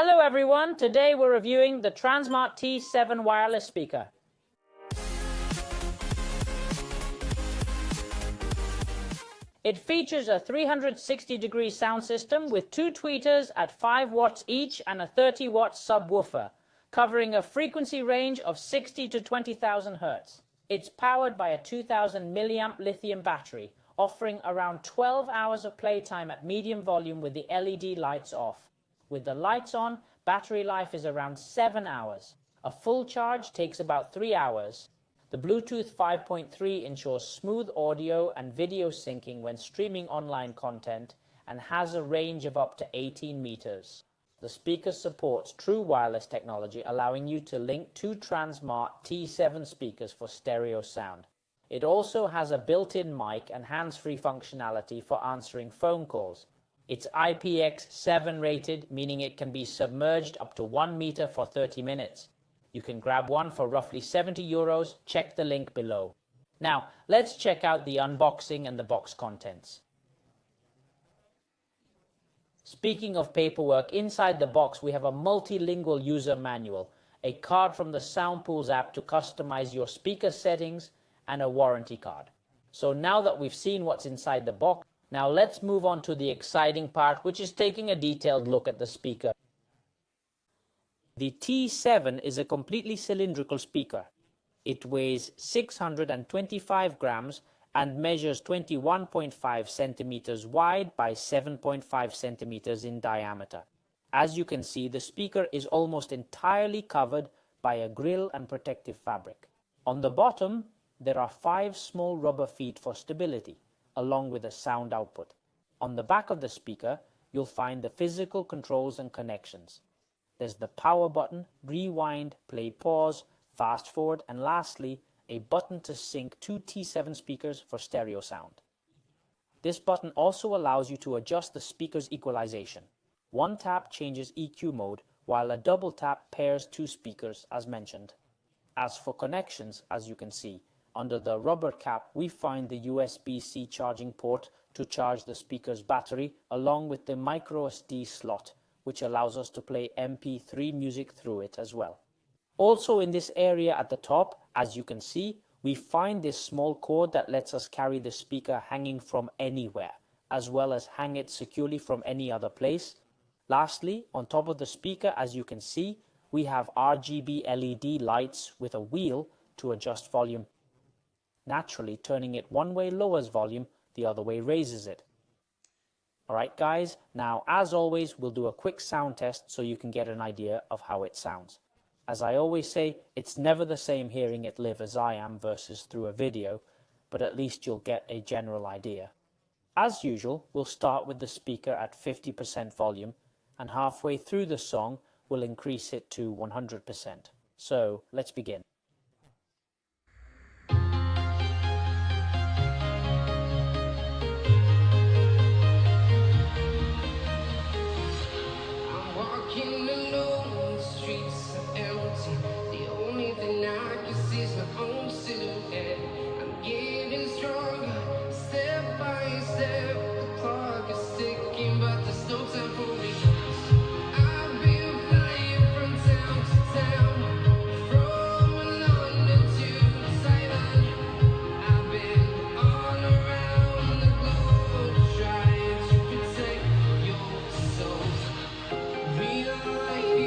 Hello everyone, today we're reviewing the Tronsmart T7 wireless speaker. It features a 360-degree sound system with two tweeters at 5 watts each and a 30-watt subwoofer, covering a frequency range of 60 to 20,000 Hz. It's powered by a 2000 milliamp lithium battery, offering around 12 hours of playtime at medium volume with the LED lights off. With the lights on, battery life is around 7 hours. A full charge takes about 3 hours. The Bluetooth 5.3 ensures smooth audio and video syncing when streaming online content and has a range of up to 18 meters. The speaker supports true wireless technology, allowing you to link two Tronsmart T7 speakers for stereo sound. It also has a built-in mic and hands-free functionality for answering phone calls. It's IPX7 rated, meaning it can be submerged up to 1 meter for 30 minutes. You can grab one for roughly €70. Check the link below. Now, let's check out the unboxing and the box contents. Speaking of paperwork, inside the box we have a multilingual user manual, a card from the Soundpools app to customize your speaker settings, and a warranty card. So now that we've seen what's inside the box, now let's move on to the exciting part, which is taking a detailed look at the speaker. The T7 is a completely cylindrical speaker. It weighs 625 grams and measures 21.5 centimeters wide by 7.5 centimeters in diameter. As you can see, the speaker is almost entirely covered by a grille and protective fabric. On the bottom, there are 5 small rubber feet for stability, along with a sound output. On the back of the speaker, you'll find the physical controls and connections. There's the power button, rewind, play pause, fast forward, and lastly, a button to sync two T7 speakers for stereo sound. This button also allows you to adjust the speaker's equalization. One tap changes EQ mode, while a double tap pairs two speakers as mentioned. As for connections, as you can see, under the rubber cap we find the USB-C charging port to charge the speaker's battery, along with the microSD slot, which allows us to play MP3 music through it as well. Also in this area at the top, as you can see, we find this small cord that lets us carry the speaker hanging from anywhere, as well as hang it securely from any other place. Lastly, on top of the speaker, as you can see, we have RGB LED lights with a wheel to adjust volume. Naturally, turning it one way lowers volume, the other way raises it. Alright guys, now as always we'll do a quick sound test so you can get an idea of how it sounds. As I always say, it's never the same hearing it live as I am versus through a video, but at least you'll get a general idea. As usual, we'll start with the speaker at 50% volume, and halfway through the song we'll increase it to 100%. So let's begin. Realize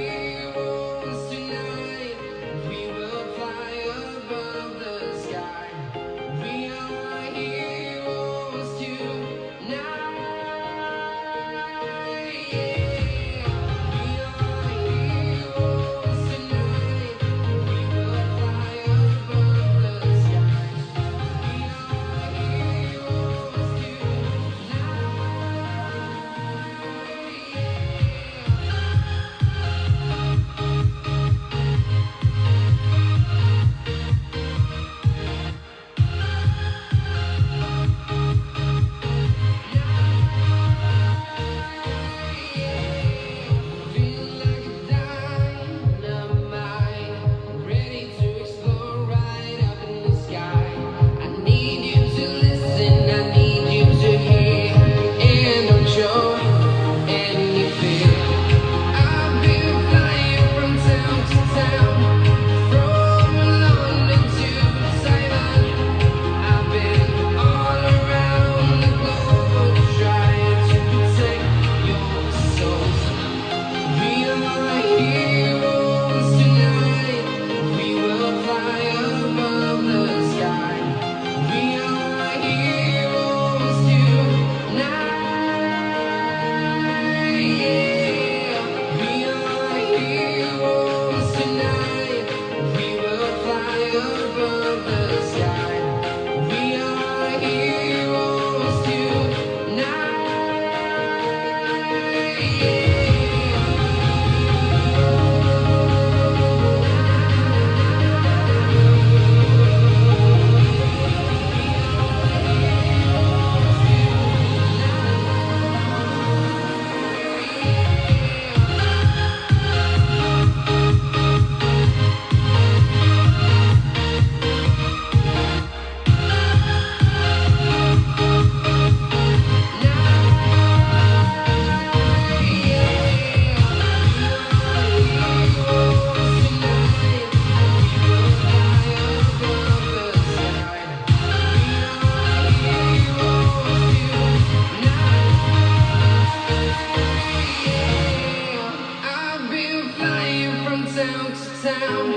town to town,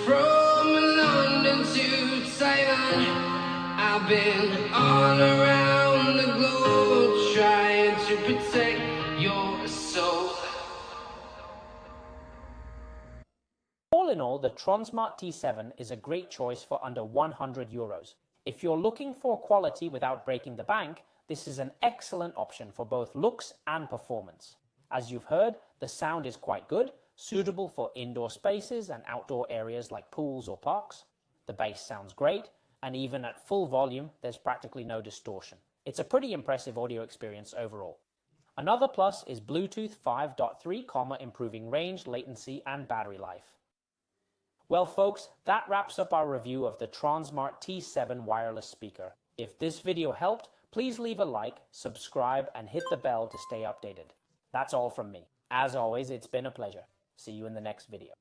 from London to Taiwan. I've been all around the globe trying to protect your soul. All in all, the Tronsmart T7 is a great choice for under 100 euros. If you're looking for quality without breaking the bank, this is an excellent option for both looks and performance. As you've heard, the sound is quite good, suitable for indoor spaces and outdoor areas like pools or parks. The bass sounds great, and even at full volume, there's practically no distortion. It's a pretty impressive audio experience overall. Another plus is Bluetooth 5.3, improving range, latency, and battery life. Well folks, that wraps up our review of the Tronsmart T7 wireless speaker. If this video helped, please leave a like, subscribe, and hit the bell to stay updated. That's all from me. As always, it's been a pleasure. See you in the next video.